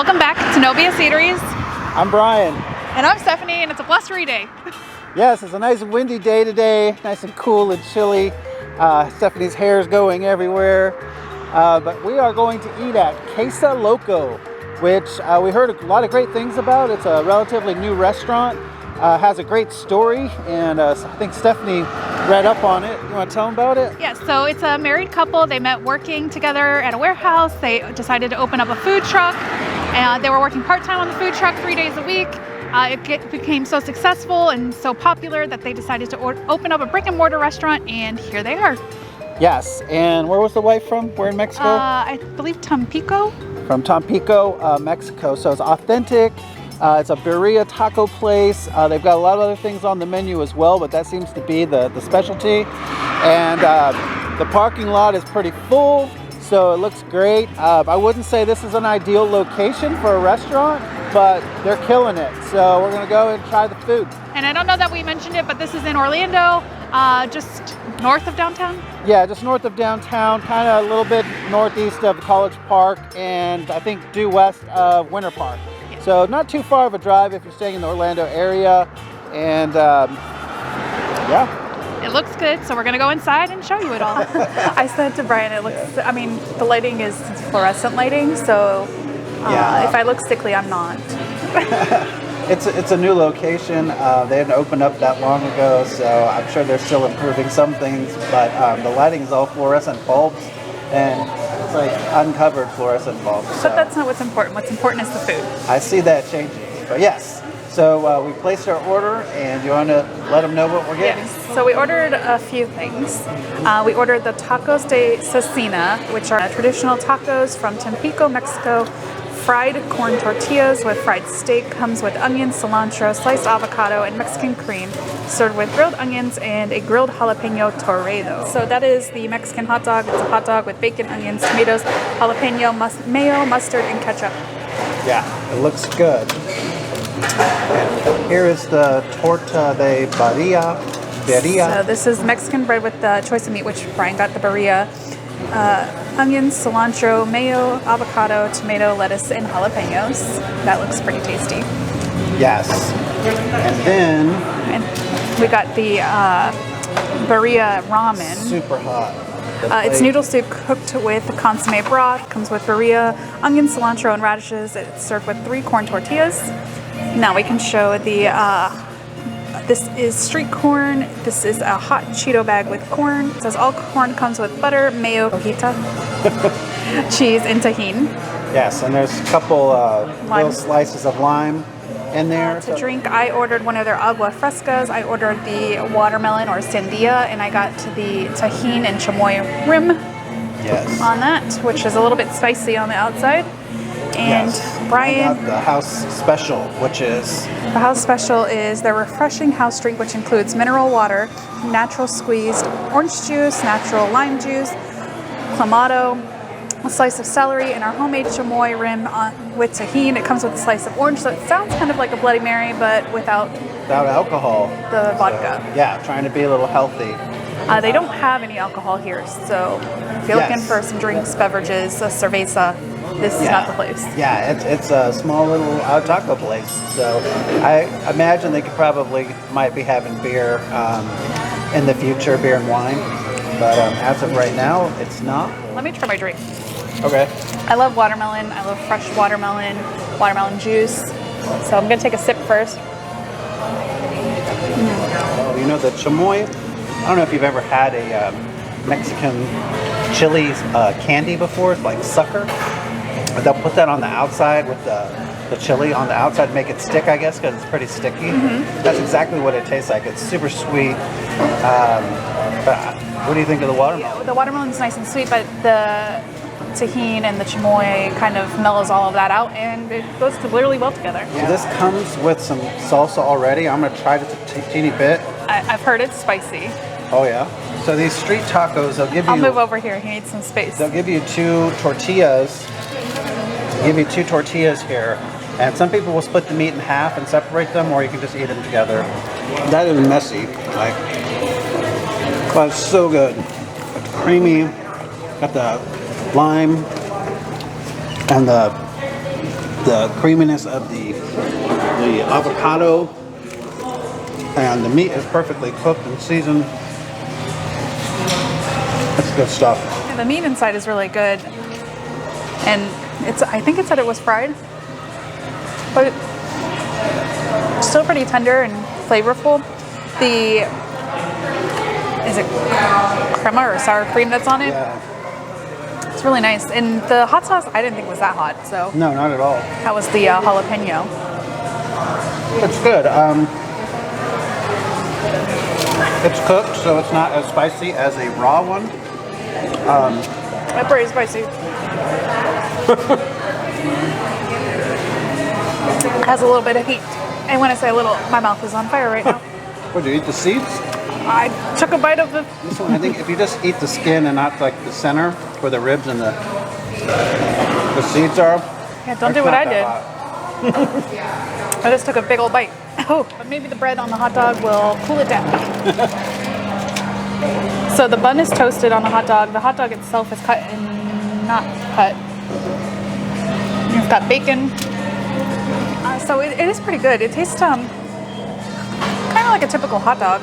Welcome back to Novia's Eateries. I'm Brian. And I'm Stephanie, and it's a blustery day. Yes, it's a nice windy day today, nice and cool and chilly. Stephanie's hair is going everywhere. But we are going to eat at Quesa Loco, which we heard a lot of great things about. It's a relatively new restaurant, has a great story, and I think Stephanie read up on it. You want to tell them about it? Yes, so it's a married couple. They met working together at a warehouse. They decided to open up a food truck, and they were working part-time on the food truck 3 days a week. It became so successful and so popular that they decided to open up a brick and mortar restaurant, and here they are. Yes, and where was the wife from? Where in Mexico? I believe Tampico. From Tampico, Mexico. So it's authentic. It's a birria taco place. They've got a lot of other things on the menu as well, but that seems to be the specialty. And the parking lot is pretty full, so it looks great. I wouldn't say this is an ideal location for a restaurant, but they're killing it. So we're gonna go and try the food. And I don't know that we mentioned it, but this is in Orlando, just north of downtown. Yeah, just north of downtown, kind of a little bit northeast of College Park, and I think due west of Winter Park. Yeah. So not too far of a drive if you're staying in the Orlando area. And yeah. It looks good, so we're gonna go inside and show you it all. I said to Brian, it looks, I mean, the lighting is fluorescent lighting, so if I look sickly, I'm not. It's a new location. They didn't open up that long ago, so I'm sure they're still improving some things, but the lighting is all fluorescent bulbs, and it's like uncovered fluorescent bulbs. So. But that's not what's important. What's important is the food. I see that changing, but yes. So we placed our order, and you want to let them know what we're getting? Yes. So we ordered a few things. We ordered the tacos de Cecina, which are traditional tacos from Tampico, Mexico. Fried corn tortillas with fried steak, comes with onions, cilantro, sliced avocado, and Mexican cream, served with grilled onions and a grilled jalapeno torredo. So that is the Mexican hot dog. It's a hot dog with bacon, onions, tomatoes, jalapeno, mayo, mustard, and ketchup. Yeah, it looks good. And here is the torta de birria. So this is Mexican bread with the choice of meat, which Brian got the birria. Onions, cilantro, mayo, avocado, tomato, lettuce, and jalapenos. That looks pretty tasty. Yes. And then we got the Birria ramen. Super hot. It's noodle soup cooked with consomme broth. Comes with birria, onion, cilantro, and radishes. It's served with 3 corn tortillas. Now we can show the. This is street corn. This is a hot Cheeto bag with corn. It says all corn comes with butter, mayo, hojita, cheese, and tahini. Yes, and there's a couple little slices of lime in there. To drink, I ordered one of their agua frescas. I ordered the watermelon or sandia, and I got the tahini and chamoy rim on that, which is a little bit spicy on the outside. And Brian, I got the house special, which is? The house special is their refreshing house drink, which includes mineral water, natural squeezed orange juice, natural lime juice, clamato, a slice of celery, and our homemade chamoy rim with tahini. It comes with a slice of orange, so it sounds kind of like a Bloody Mary, but without alcohol. The vodka. So, yeah, trying to be a little healthy. They don't have any alcohol here, so if you're looking for some drinks, beverages, a cerveza, this is not the place. Yeah, it's a small little taco place. So I imagine they might be having beer in the future, beer and wine. But as of right now, it's not. Let me try my drink. Okay. I love watermelon. I love fresh watermelon juice. So I'm going to take a sip first. Oh, you know the chamoy? I don't know if you've ever had a Mexican chili candy before. It's like sucker. But they'll put that on the outside with the chili on the outside to make it stick, I guess, because it's pretty sticky. That's exactly what it tastes like. It's super sweet. But what do you think of the watermelon? Yeah, the watermelon's nice and sweet, but the tahini and the chamoy kind of mellows all of that out, and it goes really well together. So this comes with some salsa already. I'm going to try just a teeny bit. I've heard it's spicy. Oh, yeah? So these street tacos, they'll give you... I'll move over here. He needs some space. They'll give you 2 tortillas. Give you 2 tortillas here, and some people will split the meat in half and separate them, or you can just eat them together. That is messy, but it's so good. It's creamy, got the lime and the The creaminess of the avocado, and the meat is perfectly cooked and seasoned. That's good stuff. Yeah, the meat inside is really good, and I think it said it was fried, but it's still pretty tender and flavorful. Is it crema or sour cream that's on it? Yeah. It's really nice. And the hot sauce, I didn't think was that hot, so. No, not at all. That was the jalapeno. It's good. It's cooked, so it's not as spicy as a raw one. That's pretty spicy. Has a little bit of heat. And when I say a little, my mouth is on fire right now. Would you eat the seeds? I took a bite of the... This one, I think if you just eat the skin and not like the center where the ribs and the seeds are. Yeah, don't do what I did. I just took a big old bite. Oh, but maybe the bread on the hot dog will cool it down. So the bun is toasted on the hot dog. The hot dog itself is cut and not cut. It's got bacon. So it is pretty good. It tastes kind of like a typical hot dog.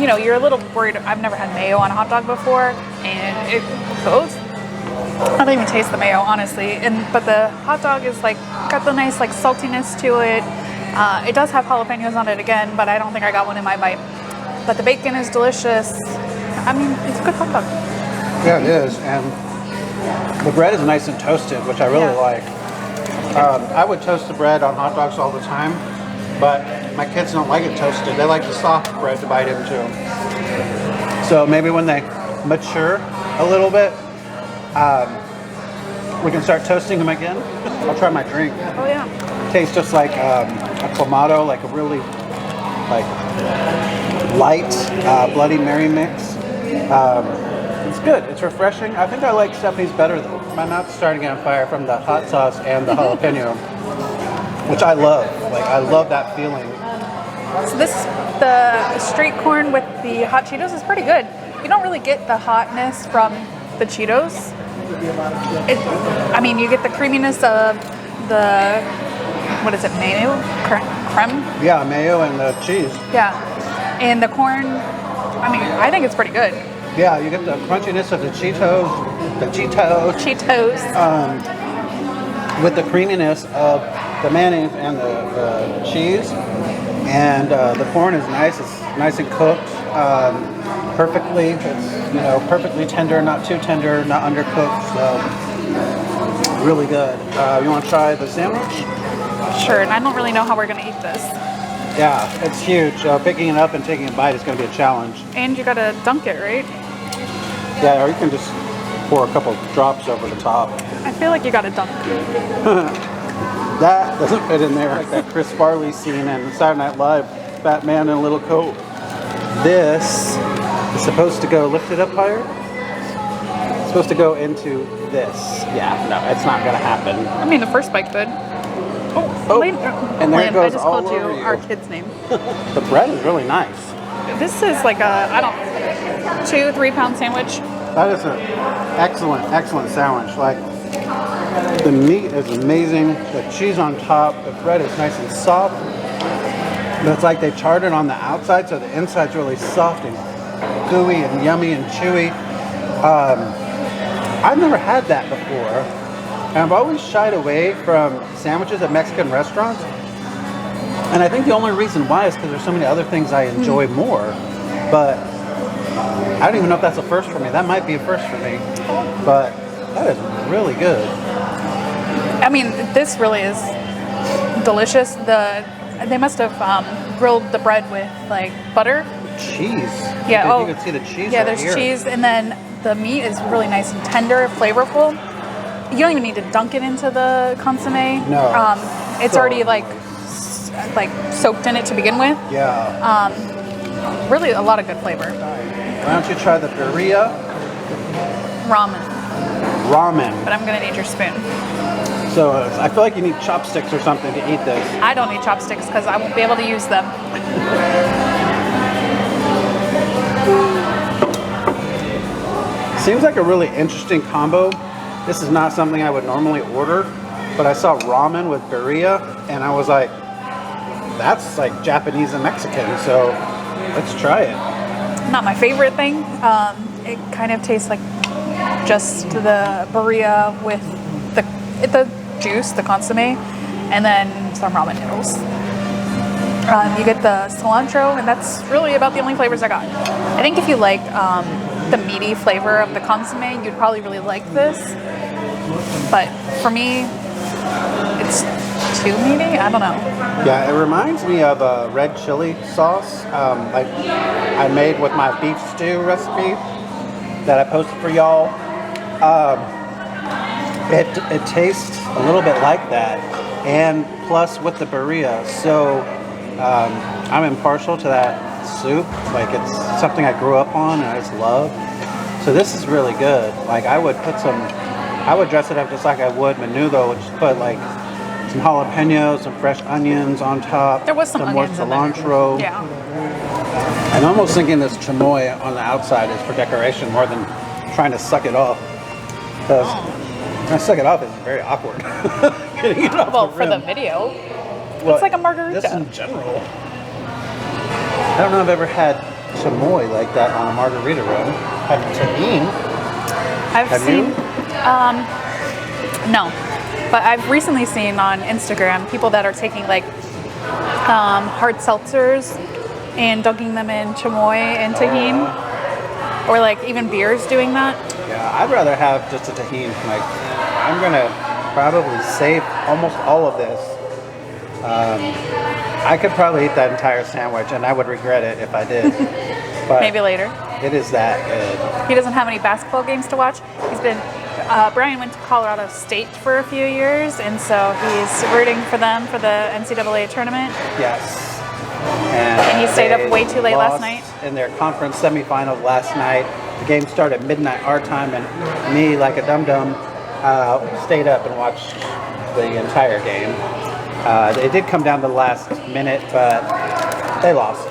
You know, you're a little worried. I've never had mayo on a hot dog before, and it goes. I don't even taste the mayo, honestly. But the hot dog is like got the nice like saltiness to it. It does have jalapenos on it again, but I don't think I got one in my bite. But the bacon is delicious. I mean, it's a good hot dog. Yeah, it is, and the bread is nice and toasted, which I really like. I would toast the bread on hot dogs all the time, but my kids don't like it toasted. They like the soft bread to bite into. So maybe when they mature a little bit, we can start toasting them again. I'll try my drink. Oh yeah. Tastes just like a clamato, like a really like light Bloody Mary mix. It's good. It's refreshing. I think I like Stephanie's better though. My mouth's starting to get on fire from the hot sauce and the jalapeno, which I love. Like I love that feeling. So the street corn with the hot Cheetos is pretty good. You don't really get the hotness from the Cheetos. I mean, you get the creaminess of the, what is it, mayo? Creme? Yeah, mayo and the cheese. Yeah. And the corn, I mean, I think it's pretty good. Yeah, you get the crunchiness of the Cheetos. Cheetos. With the creaminess of the mayonnaise and the cheese. And the corn is nice. It's nice and cooked perfectly. It's perfectly tender, not too tender, not undercooked. So really good. You want to try the sandwich? Sure. And I don't really know how we're gonna eat this. Yeah, it's huge. Picking it up and taking a bite is going to be a challenge. And you gotta dunk it, right? Yeah, or you can just pour a couple drops over the top. I feel like you gotta dunk. That doesn't fit in there. Like that Chris Farley scene in Saturday Night Live, fat man in a little coat. This is supposed to go, lift it up higher. It's supposed to go into this. Yeah, no, it's not gonna happen. I mean, the first bite could. Oh, and there it goes I just all called you over you. our kid's name. The bread is really nice. This is like a, 2-3 pound sandwich. That is an excellent sandwich. Like, the meat is amazing. The cheese on top. The bread is nice and soft. But it's like they charred it on the outside, so the inside's really soft and gooey and yummy and chewy. I've never had that before. And I've always shied away from sandwiches at Mexican restaurants. And I think the only reason why is because there's so many other things I enjoy more. But I don't even know if that's a first for me. That might be a first for me. But that is really good. I mean, this really is delicious. They must have grilled the bread with like butter. Cheese. Yeah. You can see the cheese. Yeah, right there's here. cheese, and then the meat is really nice and tender, flavorful. You don't even need to dunk it into the consomme. No. It's So already like soaked in it to begin with. Yeah. Really, a lot of good flavor. Why don't you try the birria Ramen, ramen? but I'm gonna need your spoon. So I feel like you need chopsticks or something to eat this. I don't need chopsticks because I won't be able to use them. Seems like a really interesting combo. This is not something I would normally order, but I saw ramen with birria, and I was like, that's like Japanese and Mexican, so let's try it. Not my favorite thing. It kind of tastes like just the birria with the juice, the consomme, and then some ramen noodles. You get the cilantro, and that's really about the only flavors I got. I think if you like the meaty flavor of the consomme, you'd probably really like this. But for me, it's too meaty. I don't know. Yeah, it reminds me of a red chili sauce like I made with my beef stew recipe that I posted for y'all. It tastes a little bit like that, and plus with the birria. So I'm impartial to that soup. Like, it's something I grew up on and I just love. So this is really good. Like, I would dress it up just like I would menudo, which is put like some jalapenos, some fresh onions on top. There was some more onions cilantro. in there. Yeah. I'm almost thinking this chamoy on the outside is for decoration more than trying to suck it off. Because when I suck it off, it's very awkward. Getting it off Well, the for the rim. video, Well, it's like a margarita. Just in general. I don't know if I've ever had chamoy like that on a margarita rim. Had tahine. Have you? No, but I've recently seen on Instagram people that are taking like hard seltzers and dunking them in chamoy and tahine, or like even beers doing that. Yeah, I'd rather have just a tahine. Like, I'm gonna probably save almost all of this. I could probably eat that entire sandwich, and I would regret it if I did. But Maybe later. it is that good. He doesn't have any basketball games to watch. Brian went to Colorado State for a few years, and so he's rooting for them for the NCAA tournament. Yes. And he stayed up they way too late last lost night. in their conference semifinals last night. The game started at midnight our time, and me, like a dum-dum, stayed up and watched the entire game. It did come down to the last minute, but they lost.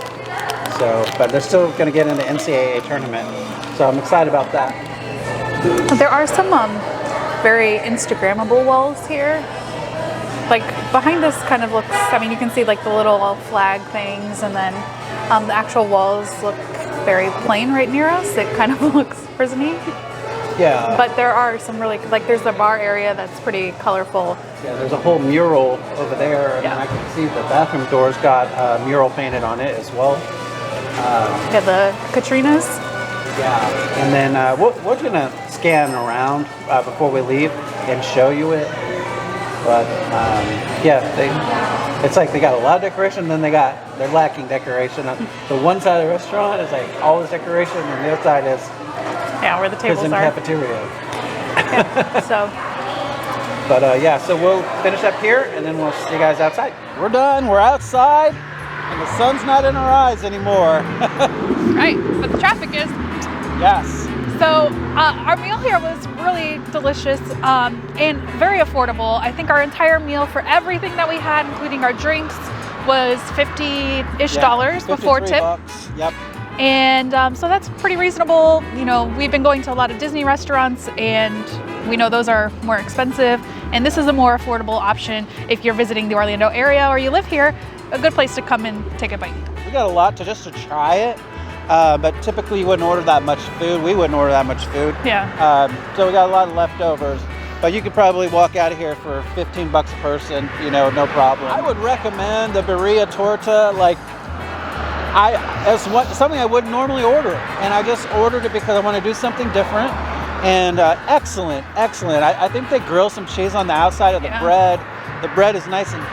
So, but they're still going to get in the NCAA tournament. So I'm excited about that. There are some very Instagrammable walls here. Like behind us kind of looks, I mean, you can see like the little flag things, and then the actual walls look very plain right near us. It kind of looks prisony. Yeah. But there are some really, like there's the bar area that's pretty colorful. Yeah, there's a whole mural over there, and Yeah. I can see the bathroom doors got a mural painted on it as well. Yeah, the Katrinas. Yeah, and then we're gonna scan around before we leave and show you it. But yeah, it's like they got a lot of decoration, then they're lacking decoration. The one side of the restaurant is like all this decoration, and the other side is Yeah, where the tables prison are. cafeteria. Yeah, so But yeah, so we'll finish up here, and then we'll see you guys outside. We're done. We're outside, and the sun's not in our eyes anymore. Right, but the traffic is. Yes. So our meal here was really delicious and very affordable. I think our entire meal for everything that we had, including our drinks, was $50-ish before tip. $53. Yep. And so that's pretty reasonable. You know, we've been going to a lot of Disney restaurants, and we know those are more expensive. And this is a more affordable option if you're visiting the Orlando area or you live here. A good place to come and take a bite. We got a lot to try it, but typically you wouldn't order that much food. We wouldn't order that much food. Yeah. So we got a lot of leftovers. But you could probably walk out of here for $15 a person, you know, no problem. I would recommend the Birria Torta. Like, as something I wouldn't normally order, and I just ordered it because I want to do something different. And excellent. I think they grill some cheese on the outside of the bread. The bread is nice and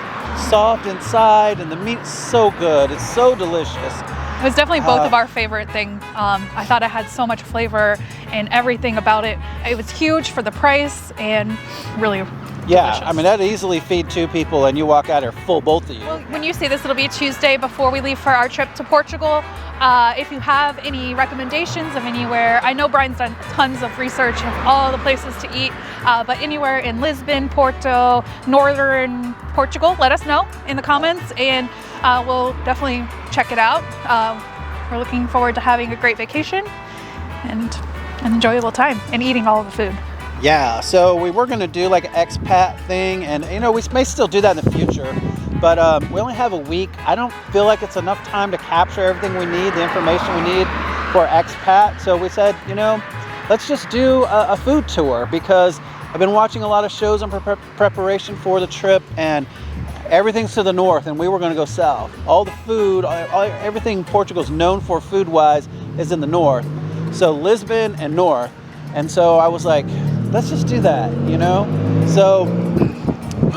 soft inside, and the meat's so good. It's so delicious. It was definitely both of our favorite things. I thought it had so much flavor and everything about it. It was huge for the price and really delicious. I mean, that'd easily feed 2 people, and you walk out here full, both of you. Well, when you see this, it'll be Tuesday before we leave for our trip to Portugal. If you have any recommendations of anywhere, I know Brian's done tons of research of all the places to eat, but anywhere in Lisbon, Porto, northern Portugal, let us know in the comments, and we'll definitely check it out. We're looking forward to having a great vacation and an enjoyable time and eating all of the food. Yeah, so we were going to do like an expat thing, and you know, we may still do that in the future, but we only have a week. I don't feel like it's enough time to capture everything we need, the information we need for expat. So we said, you know, let's just do a food tour, because I've been watching a lot of shows in preparation for the trip, and everything's to the north, and we were going to go south. All the food, everything Portugal's known for food-wise is in the north. So Lisbon and north. And so I was like, let's just do that, you know? So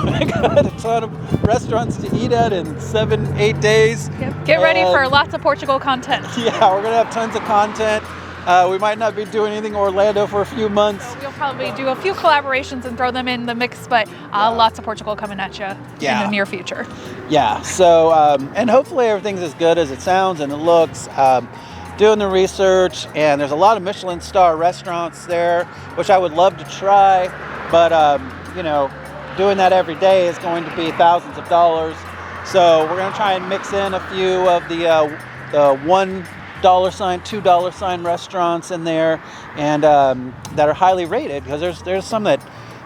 I got a ton of restaurants to eat at in 7-8 days. Yep. Get ready for lots of Portugal content. Yeah, we're going to have tons of content. We might not be doing anything in Orlando for a few months. So we'll probably do a few collaborations and throw them in the mix, but lots of Portugal coming at you in the near future. Yeah, so, and hopefully everything's as good as it sounds and it looks. Doing the research, and there's a lot of Michelin star restaurants there, which I would love to try, but, you know, doing that every day is going to be thousands of dollars. So we're going to try and mix in a few of the $1 sign, $2 sign restaurants in there, and that are highly rated, because there's some that,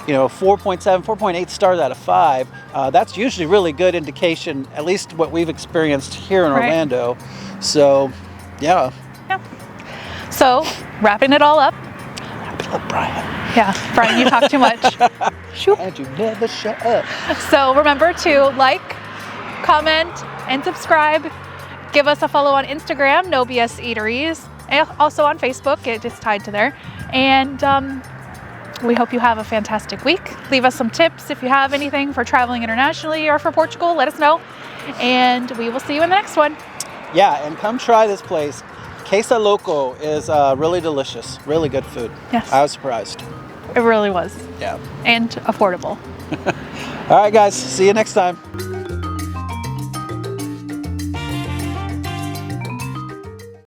you know, 4.7, 4.8 stars out of 5. That's usually really good indication, at least what we've experienced here in Orlando. So, yeah. So, wrapping it all up. Wrap it up, Brian. Yeah, Brian, you talk too much. And you never shut up. So remember to like, comment, and subscribe. Give us a follow on Instagram, No BS Eateries, and also on Facebook. It is tied to there. And we hope you have a fantastic week. Leave us some tips if you have anything for traveling internationally or for Portugal. Let us know. And we will see you in the next one. Yeah, and come try this place. Quesa Loco is really delicious, really good food. Yes. I was surprised. It really was. Yeah. And affordable. All right, guys. See you next time.